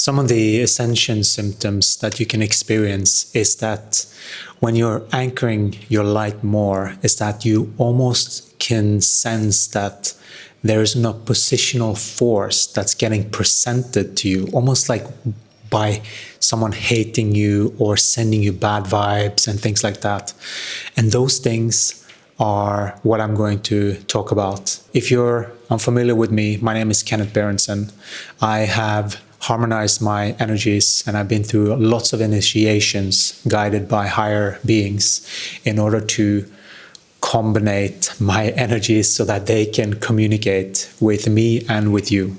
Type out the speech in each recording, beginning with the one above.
Some of the Ascension symptoms that you can experience is that when you're anchoring your light more, is that you almost can sense that there is an oppositional force that's getting presented to you, almost like by someone hating you or sending you bad vibes and things like that. And those things are what I'm going to talk about. If you're unfamiliar with me, my name is Kenneth Berenson. I have harmonized my energies and I've been through lots of initiations guided by higher beings in order to combinate my energies so that they can communicate with me and with you.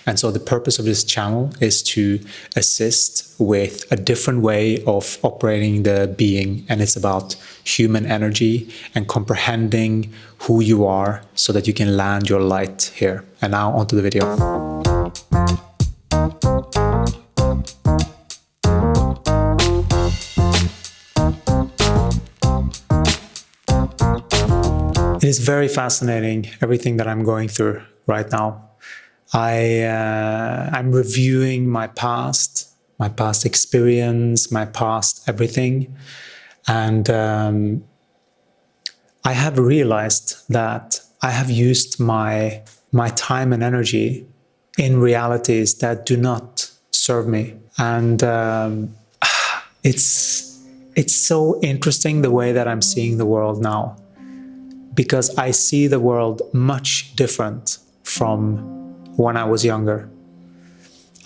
And so the purpose of this channel is to assist with a different way of operating the being, and it's about human energy and comprehending who you are so that you can land your light here. And now onto the video. It is very fascinating, everything that I'm going through right now. I'm reviewing my past experience, my past everything. And I have realized that I have used my time and energy in realities that do not serve me. And it's so interesting the way that I'm seeing the world now, because I see the world much different from when I was younger.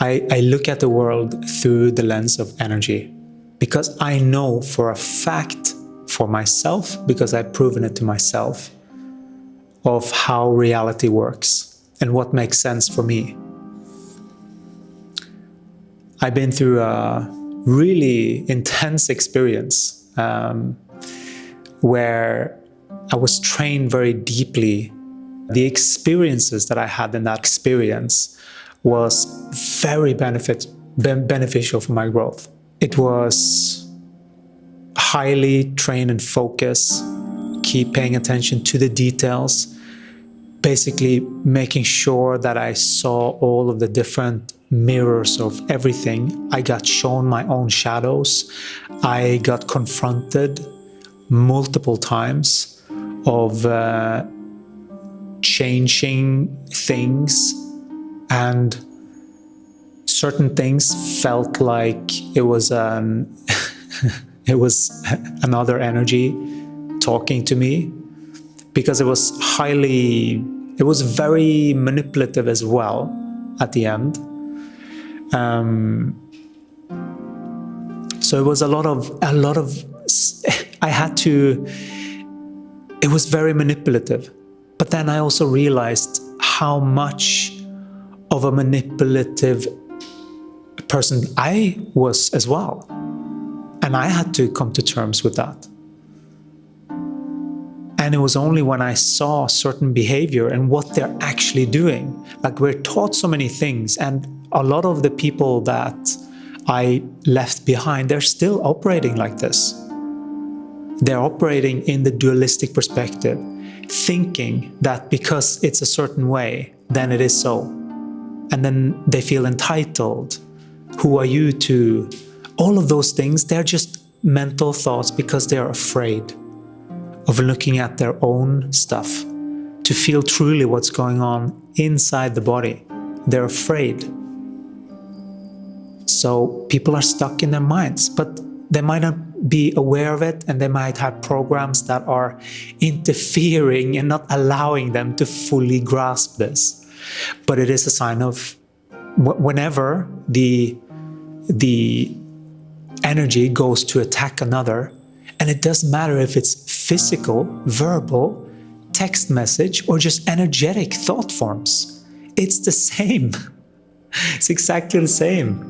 I look at the world through the lens of energy, because I know for a fact for myself, because I've proven it to myself, of how reality works and what makes sense for me. I've been through a really intense experience where I was trained very deeply. The experiences that I had in that experience was very beneficial for my growth. It was highly train and focus, keep paying attention to the details, basically making sure that I saw all of the different mirrors of everything. I got shown my own shadows. I got confronted multiple times of changing things, and certain things felt like it was it was another energy talking to me, because it was very manipulative as well at the end. So it was a lot of it was very manipulative. But then I also realized how much of a manipulative person I was as well. And I had to come to terms with that. And it was only when I saw certain behavior and what they're actually doing. Like, we're taught so many things, and a lot of the people that I left behind, they're still operating like this. They're operating in the dualistic perspective, thinking that because it's a certain way, then it is so. And then they feel entitled. Who are you to? All of those things, they're just mental thoughts, because they're afraid of looking at their own stuff, to feel truly what's going on inside the body. They're afraid. So people are stuck in their minds, but they might not be aware of it, and they might have programs that are interfering and not allowing them to fully grasp this. But it is a sign of whenever the energy goes to attack another, and it doesn't matter if it's physical, verbal, text message, or just energetic thought forms. It's the same. It's exactly the same.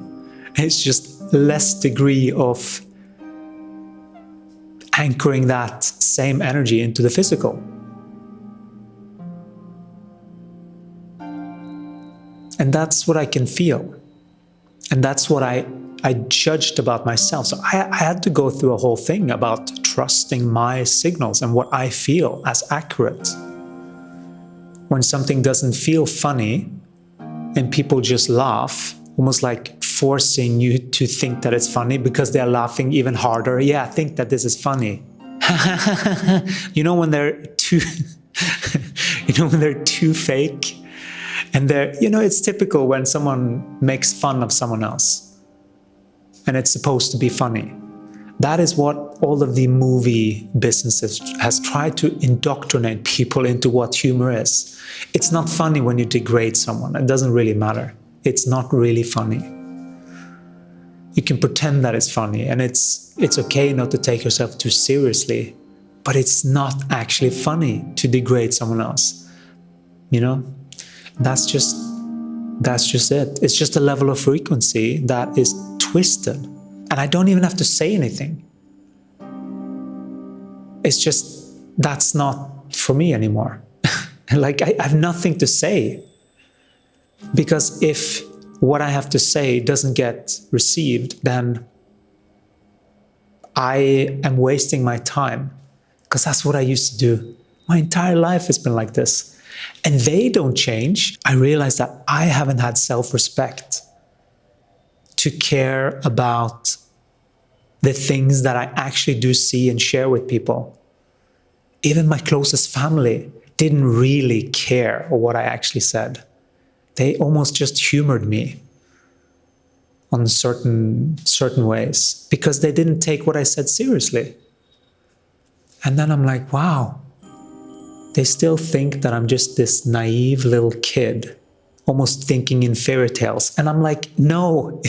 It's just less degree of anchoring that same energy into the physical. And that's what I can feel. And that's what I judged about myself. So I had to go through a whole thing about trusting my signals and what I feel as accurate. When something doesn't feel funny and people just laugh, almost like forcing you to think that it's funny because they're laughing even harder. Yeah, I think that this is funny. You know when they're too when they're too fake, and they're, it's typical when someone makes fun of someone else and it's supposed to be funny. That is what all of the movie businesses has tried to indoctrinate people into what humor is. It's not funny when you degrade someone. It doesn't really matter. It's not really funny. You can pretend that it's funny, and it's okay not to take yourself too seriously, but it's not actually funny to degrade someone else. That's just it. It's just a level of frequency that is twisted. And I don't even have to say anything. It's just, that's not for me anymore. Like, I have nothing to say. Because if what I have to say doesn't get received, then I am wasting my time. Because that's what I used to do. My entire life has been like this. And they don't change. I realize that I haven't had self-respect to care about the things that I actually do see and share with people. Even my closest family didn't really care what I actually said. They almost just humored me on certain ways because they didn't take what I said seriously. And then I'm like, wow, they still think that I'm just this naive little kid, almost thinking in fairy tales. And I'm like, no,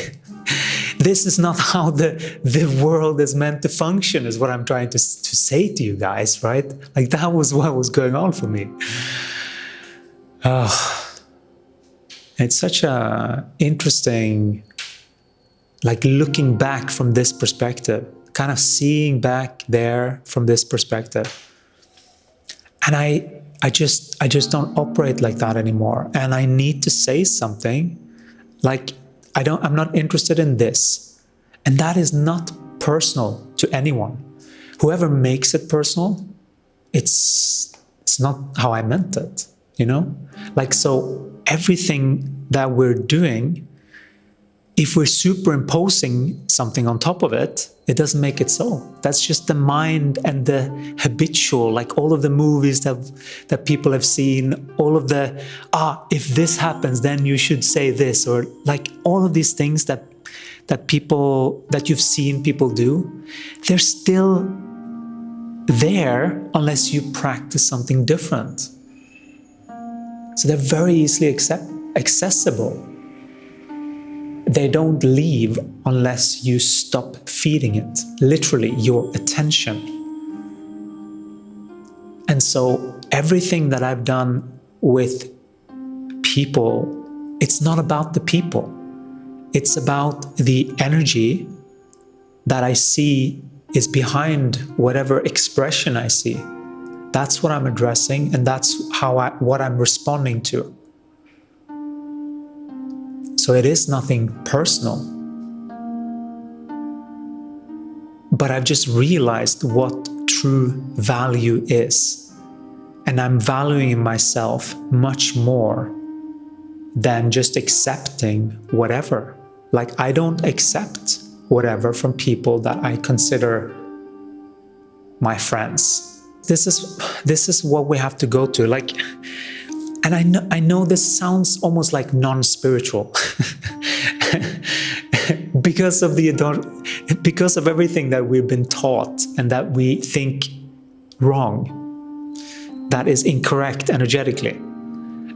this is not how the world is meant to function, is what I'm trying to say to you guys, right? Like, that was what was going on for me. It's such a interesting, like, looking back from this perspective, kind of seeing back there from this perspective. And I just don't operate like that anymore. And I need to say something like, I'm not interested in this. And that is not personal to anyone. Whoever makes it personal, it's not how I meant it, Like, so everything that we're doing, if we're superimposing something on top of it, it doesn't make it so. That's just the mind and the habitual, like all of the movies that people have seen, all of the, if this happens, then you should say this, or like all of these things that you've seen people do, they're still there unless you practice something different. So they're very easily accessible. They don't leave unless you stop feeding it, literally, your attention. And so everything that I've done with people, it's not about the people. It's about the energy that I see is behind whatever expression I see. That's what I'm addressing, and that's what I'm responding to. So it is nothing personal. But I've just realized what true value is. And I'm valuing myself much more than just accepting whatever. Like, I don't accept whatever from people that I consider my friends. This is what we have to go to. Like, and I know this sounds almost like non-spiritual because of everything that we've been taught and that we think wrong, that is incorrect energetically.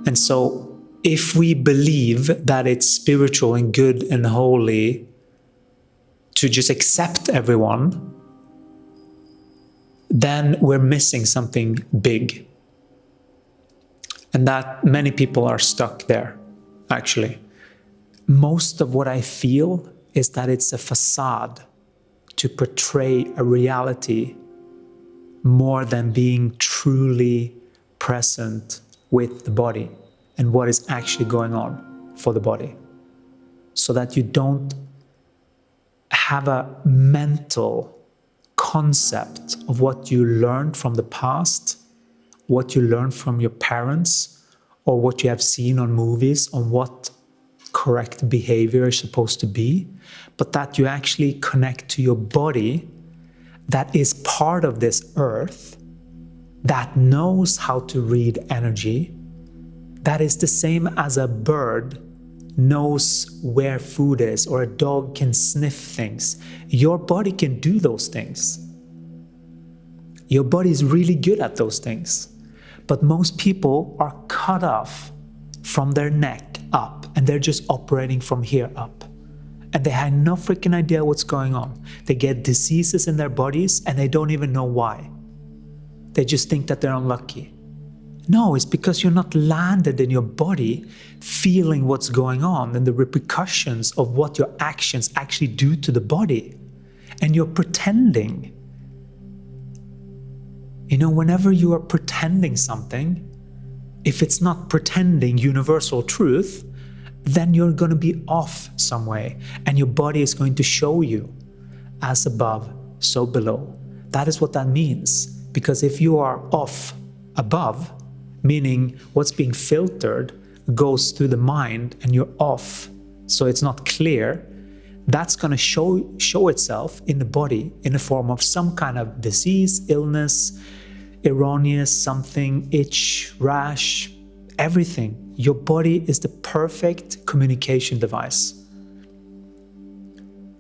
And so if we believe that it's spiritual and good and holy to just accept everyone, then we're missing something big. And that many people are stuck there, actually. Most of what I feel is that it's a facade to portray a reality more than being truly present with the body and what is actually going on for the body. So that you don't have a mental concept of what you learned from the past, what you learned from your parents, or what you have seen on movies, on what correct behavior is supposed to be, but that you actually connect to your body that is part of this earth, that knows how to read energy, that is the same as a bird knows where food is, or a dog can sniff things. Your body can do those things. Your body is really good at those things. But most people are cut off from their neck up, and they're just operating from here up. And they have no freaking idea what's going on. They get diseases in their bodies and they don't even know why. They just think that they're unlucky. No, it's because you're not landed in your body feeling what's going on and the repercussions of what your actions actually do to the body. And you're pretending. You know, whenever you are pretending something, if it's not pretending universal truth, then you're going to be off some way, and your body is going to show you as above, so below. That is what that means. Because if you are off above, meaning what's being filtered goes through the mind and you're off, so it's not clear, that's going to show itself in the body in the form of some kind of disease, illness, erroneous something, itch, rash, everything. Your body is the perfect communication device.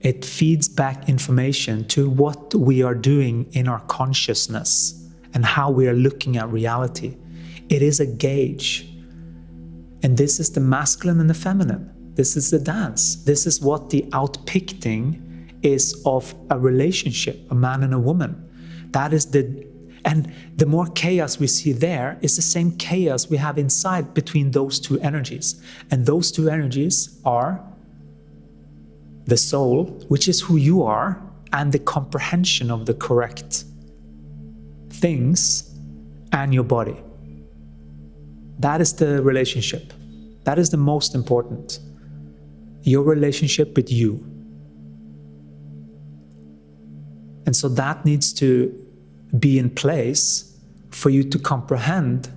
It feeds back information to what we are doing in our consciousness and how we are looking at reality. It is a gauge. And this is the masculine and the feminine. This is the dance. This is what the outpicting is of a relationship, a man and a woman. That is and the more chaos we see there is the same chaos we have inside between those two energies. And those two energies are the soul, which is who you are, and the comprehension of the correct things, and your body. That is the relationship. That is the most important. Your relationship with you. And so that needs to be in place for you to comprehend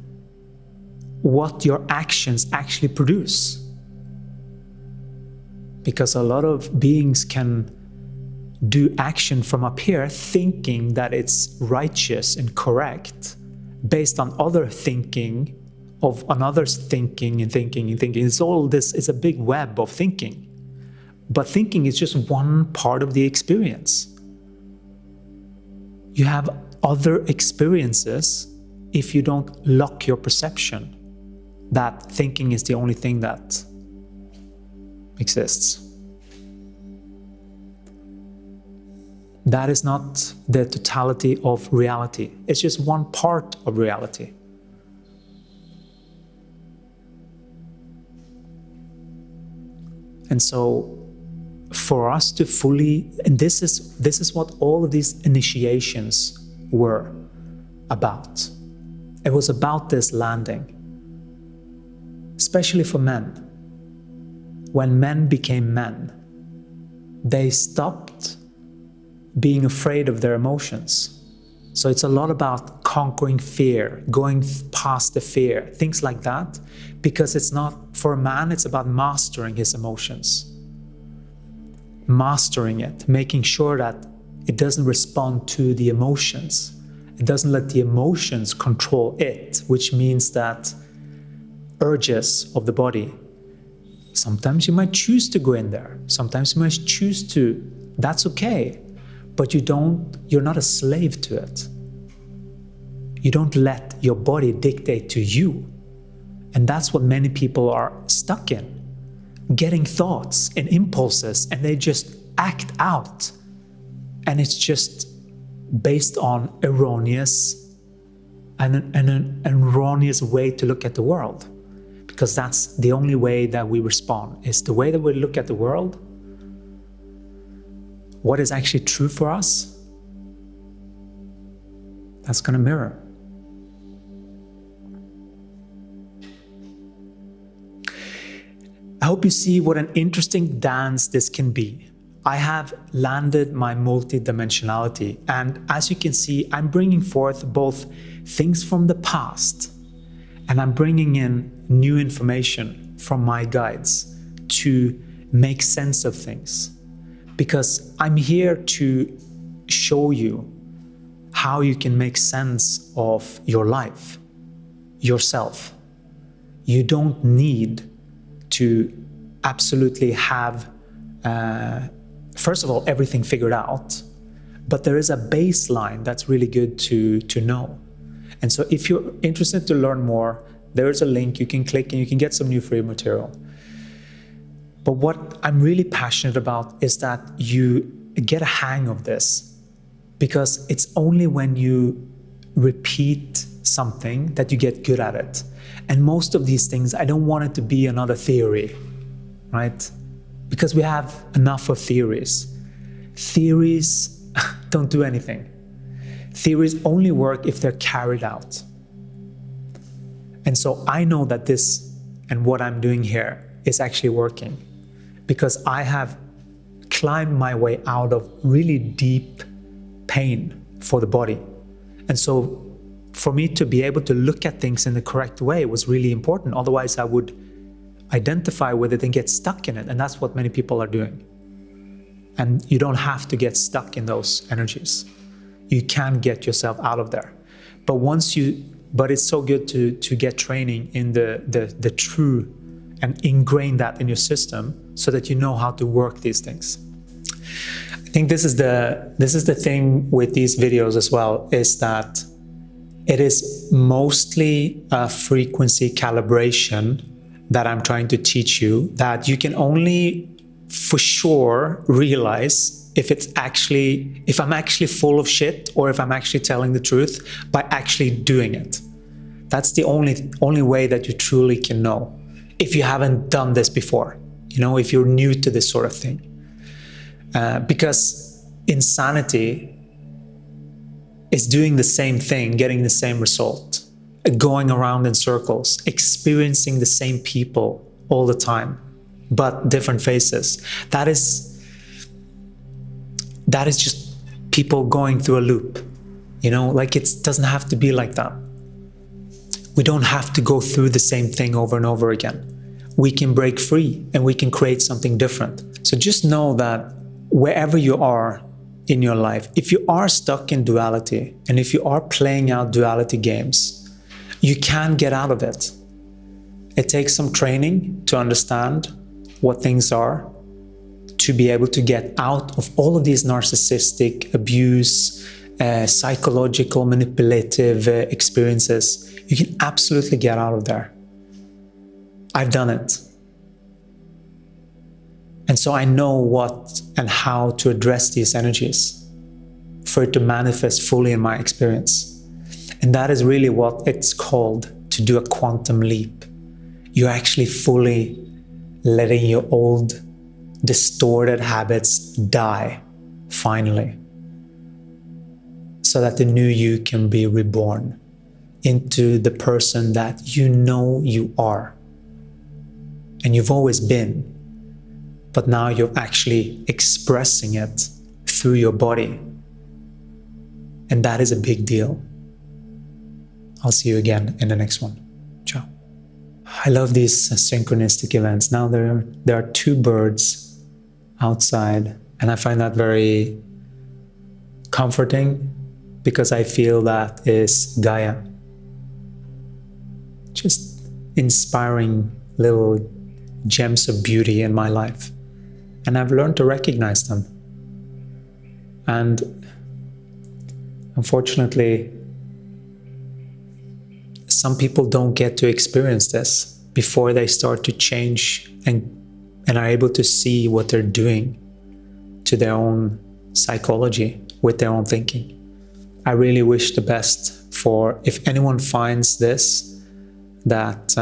what your actions actually produce. Because a lot of beings can do action from up here thinking that it's righteous and correct based on other thinking of another's thinking and thinking and thinking. It's all this, it's a big web of thinking. But thinking is just one part of the experience. You have other experiences if you don't lock your perception that thinking is the only thing that exists. That is not the totality of reality. It's just one part of reality. And so for us to fully, and this is what all of these initiations were about. It was about this landing, especially for men. When men became men, they stopped being afraid of their emotions. So it's a lot about conquering fear, going past the fear, things like that, because it's not, for a man, it's about mastering his emotions. Mastering it, making sure that it doesn't respond to the emotions. It doesn't let the emotions control it, which means that urges of the body, sometimes you might choose to go in there. Sometimes you might choose to, that's okay. But you're not a slave to it. You don't let your body dictate to you. And that's what many people are stuck in. Getting thoughts and impulses, and they just act out. And it's just based on an erroneous way to look at the world. Because that's the only way that we respond, is the way that we look at the world. What is actually true for us, that's going to mirror. I hope you see what an interesting dance this can be. I have landed my multidimensionality, and as you can see, I'm bringing forth both things from the past, and I'm bringing in new information from my guides to make sense of things, because I'm here to show you how you can make sense of your life, yourself. You don't need to absolutely have, first of all, everything figured out, but there is a baseline that's really good to know. And so if you're interested to learn more, there is a link you can click and you can get some new free material. But what I'm really passionate about is that you get a hang of this, because it's only when you repeat something that you get good at it. And most of these things, I don't want it to be another theory, right? Because we have enough of theories. Theories don't do anything. Theories only work if they're carried out. And so I know that this and what I'm doing here is actually working, because I have climbed my way out of really deep pain for the body. And so for me to be able to look at things in the correct way was really important. Otherwise I would identify with it and get stuck in it. And that's what many people are doing. And you don't have to get stuck in those energies. You can get yourself out of there. But it's so good to get training in the true and ingrain that in your system so that you know how to work these things. I think this is the thing with these videos as well, is that it is mostly a frequency calibration that I'm trying to teach you, that you can only for sure realize if I'm actually full of shit or if I'm actually telling the truth by actually doing it. That's the only way that you truly can know, if you haven't done this before, if you're new to this sort of thing. Because insanity is doing the same thing, getting the same result, going around in circles, experiencing the same people all the time, but different faces. That is just people going through a loop, like it doesn't have to be like that. We don't have to go through the same thing over and over again. We can break free and we can create something different. So just know that wherever you are in your life, if you are stuck in duality and if you are playing out duality games, you can get out of it. It takes some training to understand what things are, to be able to get out of all of these narcissistic abuse, psychological, manipulative experiences. You can absolutely get out of there. I've done it. And so I know what and how to address these energies for it to manifest fully in my experience. And that is really what it's called, to do a quantum leap. You're actually fully letting your old distorted habits die, finally, so that the new you can be reborn into the person that you are. And you've always been, but now you're actually expressing it through your body. And that is a big deal. I'll see you again in the next one. Ciao. I love these synchronistic events. Now there are two birds outside, and I find that very comforting, because I feel that is Gaia. Just inspiring little gems of beauty in my life. And I've learned to recognize them. And unfortunately, some people don't get to experience this before they start to change and are able to see what they're doing to their own psychology with their own thinking. I really wish the best for, if anyone finds this, that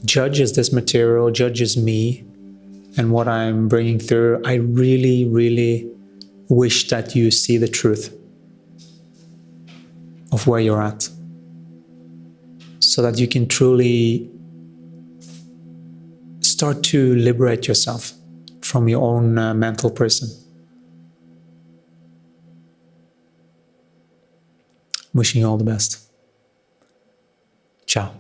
judges this material, judges me and what I'm bringing through. I really, really wish that you see the truth of where you're at, so that you can truly start to liberate yourself from your own mental prison. Wishing you all the best. Ciao.